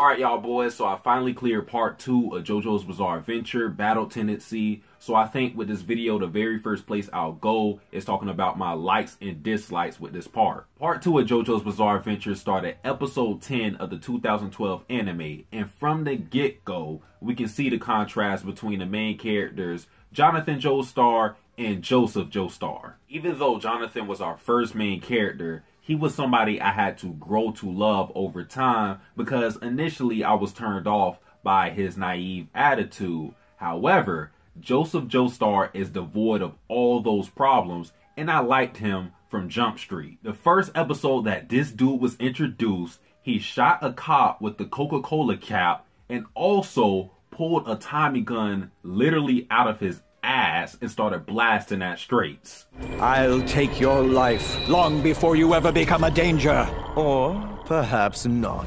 Alright y'all boys, so I finally cleared part 2 of JoJo's Bizarre Adventure, Battle Tendency. So I think with this video, the very first place I'll go is talking about my likes and dislikes with this part. Part 2 of JoJo's Bizarre Adventure started episode 10 of the 2012 anime. And from the get-go, we can see the contrast between the main characters, Jonathan Joestar and Joseph Joestar. Even though Jonathan was our first main character, he was somebody I had to grow to love over time because initially I was turned off by his naive attitude. However, Joseph Joestar is devoid of all those problems and I liked him from Jump Street. The first episode that this dude was introduced, he shot a cop with the Coca-Cola cap and also pulled a Tommy gun literally out of his ass and started blasting at straights. I'll take your life long before you ever become a danger. Or perhaps not.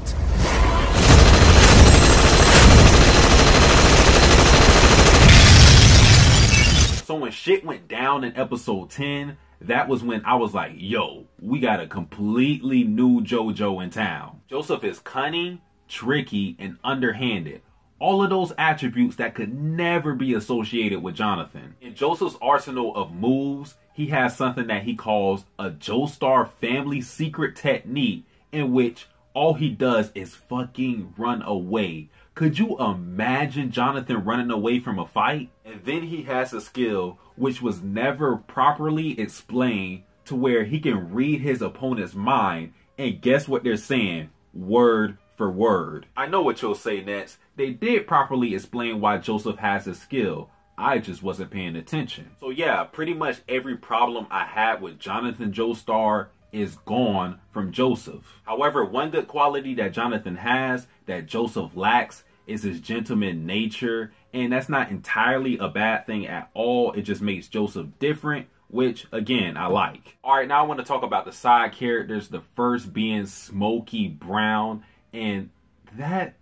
So when shit went down in episode 10, that was when I was like, yo, we got a completely new JoJo in town. Joseph is cunning, tricky, and underhanded. All of those attributes that could never be associated with Jonathan. In Joseph's arsenal of moves, he has something that he calls a Joestar family secret technique in which all he does is fucking run away. Could you imagine Jonathan running away from a fight? And then he has a skill which was never properly explained to where he can read his opponent's mind and guess what they're saying word for word. I know what you'll say next. They did properly explain why Joseph has a skill. I just wasn't paying attention. So yeah, pretty much every problem I had with Jonathan Joestar is gone from Joseph. However, one good quality that Jonathan has that Joseph lacks is his gentleman nature. And that's not entirely a bad thing at all. It just makes Joseph different, which again, I like. All right, now I want to talk about the side characters. The first being Smokey Brown. And that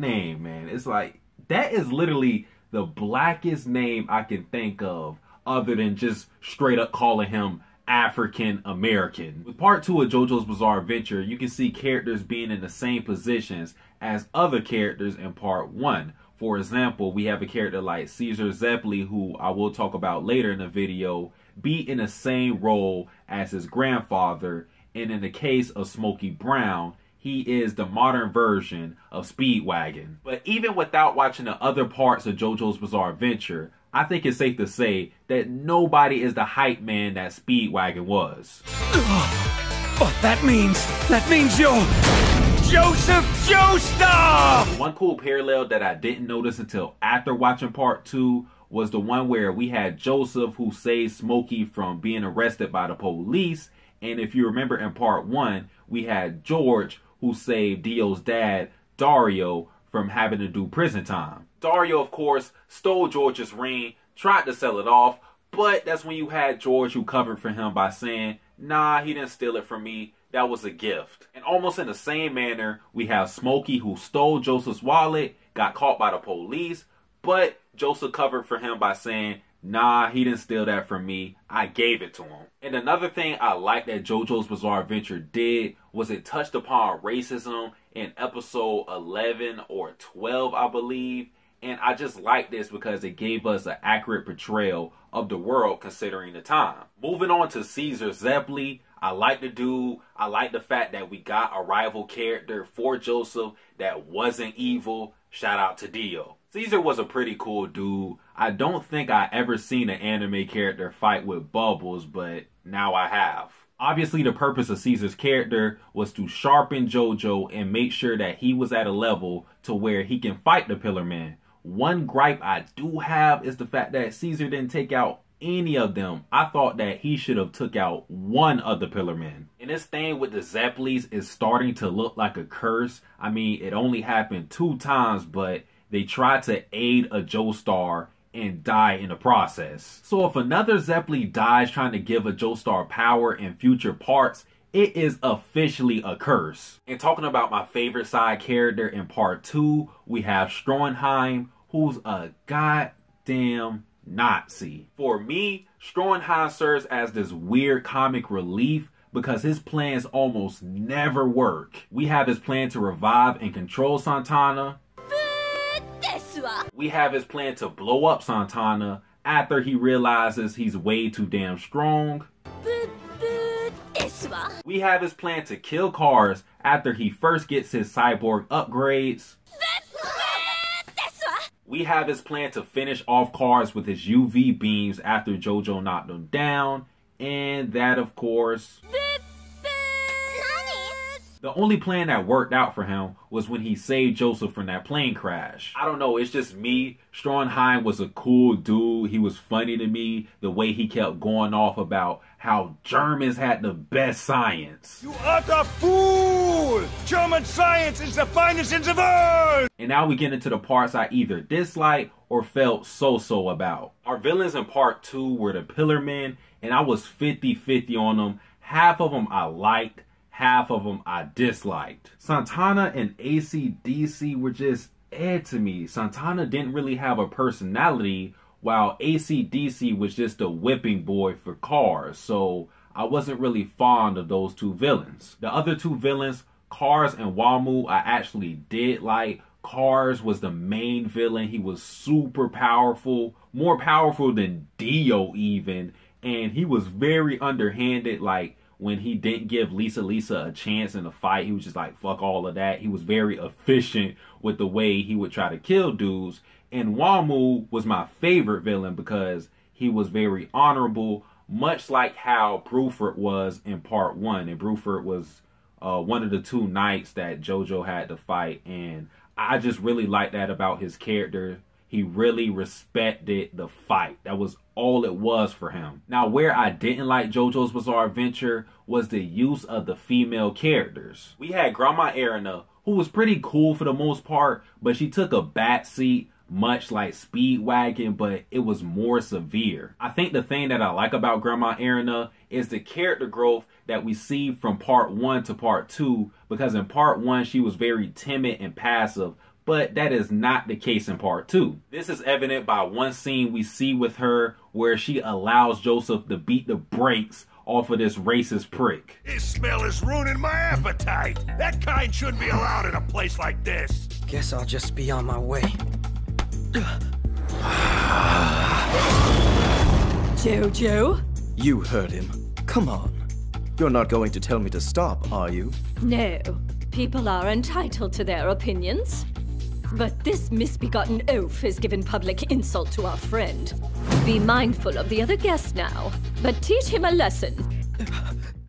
name, man, it's like, that is literally the blackest name I can think of other than just straight up calling him African American. With part 2 of JoJo's Bizarre Adventure, you can see characters being in the same positions as other characters in part 1. For example, we have a character like Caesar Zeppeli, who I will talk about later in the video, be in the same role as his grandfather. And in the case of Smokey Brown, he is the modern version of Speedwagon. But even without watching the other parts of JoJo's Bizarre Adventure, I think it's safe to say that nobody is the hype man that Speedwagon was. But that means you're Joseph Joestar! One cool parallel that I didn't notice until after watching part 2 was the one where we had Joseph who saved Smokey from being arrested by the police. And if you remember in part 1, we had George who saved Dio's dad, Dario, from having to do prison time. Dario, of course, stole George's ring, tried to sell it off, but that's when you had George who covered for him by saying, nah, he didn't steal it from me, that was a gift. And almost in the same manner, we have Smokey who stole Joseph's wallet, got caught by the police, but Joseph covered for him by saying, nah, he didn't steal that from me, I gave it to him. And another thing I like that JoJo's Bizarre Adventure did was it touched upon racism in episode 11 or 12, I believe. And I just like this because it gave us an accurate portrayal of the world considering the time. Moving on to Caesar Zeppeli, I like the dude. I like the fact that we got a rival character for Joseph that wasn't evil. Shout out to Dio. Caesar was a pretty cool dude. I don't think I ever seen an anime character fight with bubbles, but now I have. Obviously, the purpose of Caesar's character was to sharpen JoJo and make sure that he was at a level to where he can fight the Pillar Men. One gripe I do have is the fact that Caesar didn't take out any of them. I thought that he should have took out one of the Pillar Men. And this thing with the Zeppelis is starting to look like a curse. I mean, it only happened 2 times, but they tried to aid a Joestar and die in the process. So if another Zeppeli dies trying to give a Joestar power in future parts, it is officially a curse. And talking about my favorite side character in part 2, we have Stroheim, who's a goddamn Nazi. For me, Stroheim serves as this weird comic relief because his plans almost never work. We have his plan to revive and control Santana. We have his plan to blow up Santana after he realizes he's way too damn strong. We have his plan to kill Cars after he first gets his cyborg upgrades. We have his plan to finish off Cars with his UV beams after Jojo knocked him down. And that, of course... The only plan that worked out for him was when he saved Joseph from that plane crash. I don't know, it's just me. Stroheim was a cool dude. He was funny to me. The way he kept going off about how Germans had the best science. You utter fool! German science is the finest in the world! And now we get into the parts I either disliked or felt so-so about. Our villains in part 2 were the Pillar Men, and I was 50-50 on them. Half of them I liked. Half of them I disliked. Santana and AC/DC were just to me. Santana didn't really have a personality, while AC/DC was just a whipping boy for Cars. So I wasn't really fond of those two villains. The other two villains, Cars and Wamu, I actually did like. Cars was the main villain. He was super powerful, more powerful than Dio even, and he was very underhanded. Like, when he didn't give Lisa a chance in the fight, he was just like, fuck all of that. He was very efficient with the way he would try to kill dudes. And Wamu was my favorite villain because he was very honorable, much like how Bruford was in part 1. And Bruford was one of the two knights that Jojo had to fight. And I just really liked that about his character. He really respected the fight. That was all it was for him. Now, where I didn't like JoJo's Bizarre Adventure was the use of the female characters. We had Grandma Erina, who was pretty cool for the most part, but she took a backseat, much like Speedwagon, but it was more severe. I think the thing that I like about Grandma Erina is the character growth that we see from part 1 to part 2, because in part 1 she was very timid and passive, but that is not the case in part 2. This is evident by one scene we see with her where she allows Joseph to beat the brakes off of this racist prick. This smell is ruining my appetite. That kind shouldn't be allowed in a place like this. Guess I'll just be on my way. Jojo? You heard him. Come on. You're not going to tell me to stop, are you? No. People are entitled to their opinions. But this misbegotten oaf has given public insult to our friend. Be mindful of the other guests now, but teach him a lesson.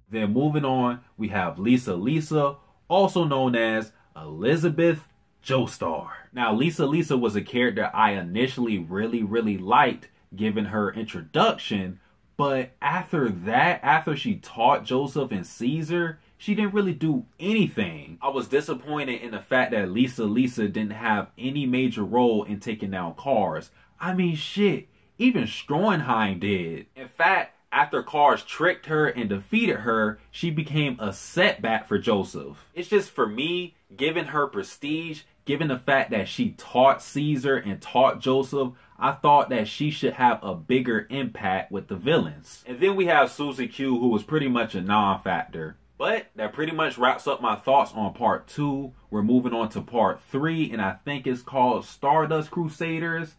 Then moving on, we have Lisa, also known as Elizabeth Joestar. Now, Lisa was a character I initially really liked, given her introduction, but after that, after she taught Joseph and Caesar, she didn't really do anything. I was disappointed in the fact that Lisa didn't have any major role in taking down Cars. I mean, shit, even Stroheim did. In fact, after Cars tricked her and defeated her, she became a setback for Joseph. It's just, for me, given her prestige, given the fact that she taught Caesar and taught Joseph, I thought that she should have a bigger impact with the villains. And then we have Susie Q, who was pretty much a non-factor. But that pretty much wraps up my thoughts on part 2. We're moving on to part 3, and I think it's called Stardust Crusaders.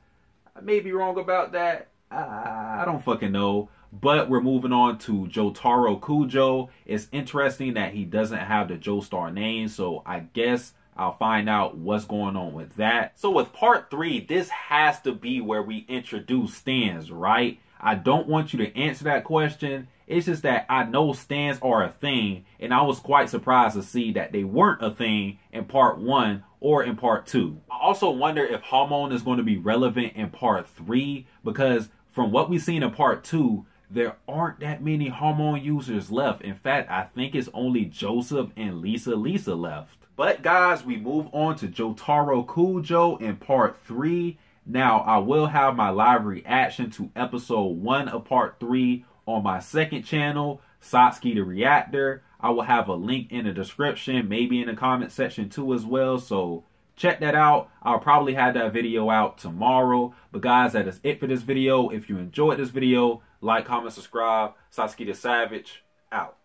I may be wrong about that. I don't fucking know. But we're moving on to Jotaro Kujo. It's interesting that he doesn't have the Joestar name, so I guess I'll find out what's going on with that. So with part 3, this has to be where we introduce stands, right? I don't want you to answer that question. It's just that I know stands are a thing, and I was quite surprised to see that they weren't a thing in part 1 or in part 2. I also wonder if Hamon is going to be relevant in part 3, because from what we've seen in part 2, there aren't that many Hamon users left. In fact, I think it's only Joseph and Lisa left. But guys, we move on to Jotaro Kujo in part 3. Now, I will have my live reaction to episode 1 of part 3 on my second channel, Satsuki the Reactor. I will have a link in the description, maybe in the comment section too as well. So check that out. I'll probably have that video out tomorrow. But guys, that is it for this video. If you enjoyed this video, like, comment, subscribe. Satsuki the Savage, out.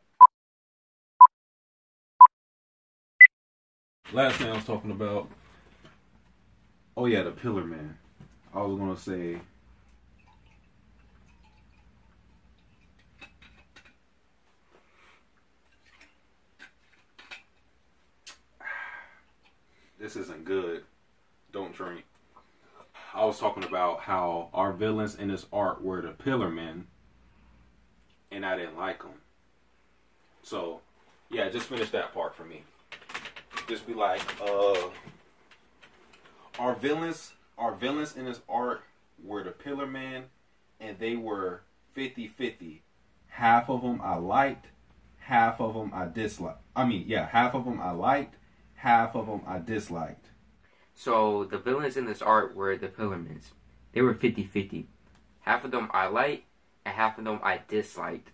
Last thing I was talking about. Oh yeah, the Pillar Man. I was gonna say. This isn't good. Don't drink. I was talking about how our villains in this art were the Pillar Men, and I didn't like them. So, yeah, just finish that part for me. Just be like, our villains in this art were the Pillar Men, and they were 50-50. Half of them I liked, half of them I disliked. Half of them I liked, half of them I disliked. So the villains in this art were the Pillarmans. They were 50-50. Half of them I liked, and half of them I disliked.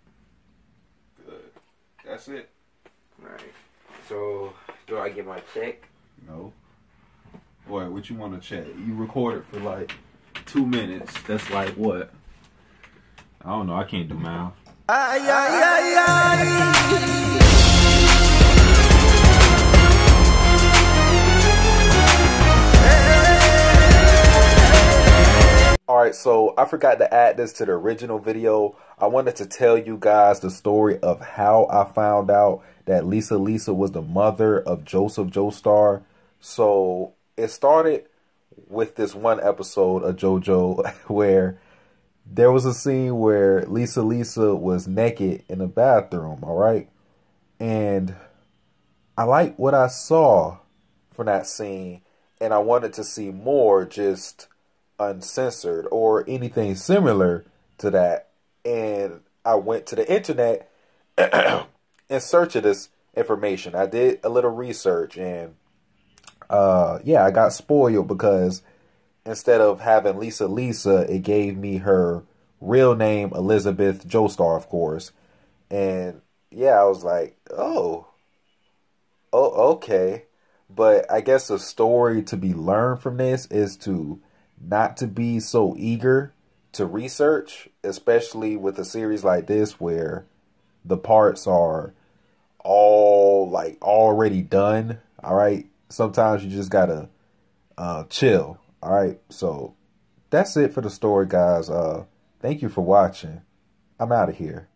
Good. That's it. Alright. So, do I get my check? No. Boy, what you want to check? You recorded for like 2 minutes. That's like what? I don't know. I can't do math. Alright, so I forgot to add this to the original video. I wanted to tell you guys the story of how I found out that Lisa was the mother of Joseph Joestar. So it started with this one episode of Jojo where there was a scene where Lisa was naked in the bathroom, alright? And I liked what I saw from that scene, and I wanted to see more just uncensored or anything similar to that. And I went to the internet in search of this information. I did a little research, and yeah, I got spoiled because instead of having Lisa, it gave me her real name, Elizabeth Joestar, of course. And yeah, I was like, oh, okay. But I guess the story to be learned from this is to not to be so eager to research, especially with a series like this where the parts are all like already done. All right. Sometimes you just gotta chill. All right. So that's it for the story, guys. Thank you for watching. I'm out of here.